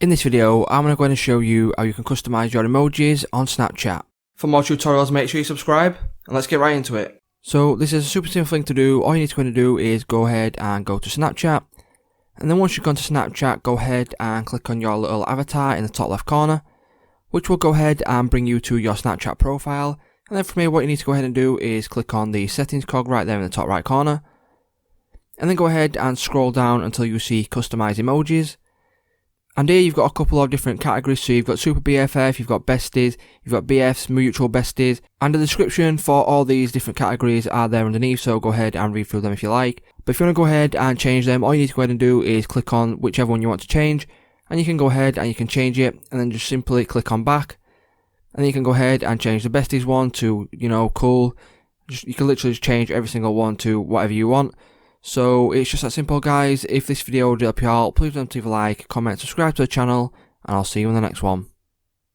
In this video, I'm going to go ahead and show you how you can customize your emojis on Snapchat. For more tutorials, make sure you subscribe, and let's get right into it. So this is a super simple thing to do. All you need to go ahead and do is go ahead and go to Snapchat, and then once you've gone to Snapchat, go ahead and click on your little avatar in the top left corner, which will go ahead and bring you to your Snapchat profile. And then from here, what you need to go ahead and do is click on the settings cog right there in the top right corner, and then go ahead and scroll down until you see Customize Emojis. And here you've got a couple of different categories, so you've got Super BFF, you've got Besties, you've got BFs, Mutual Besties, and the description for all these different categories are there underneath, so go ahead and read through them if you like. But if you want to go ahead and change them, all you need to go ahead and do is click on whichever one you want to change, and you can go ahead and you can change it, and then just simply click on back, and then you can go ahead and change the Besties one to, cool. You can literally just change every single one to whatever you want. So it's just that simple, guys. If this video did help you out, please don't leave a like, comment, subscribe to the channel, and I'll see you in the next one.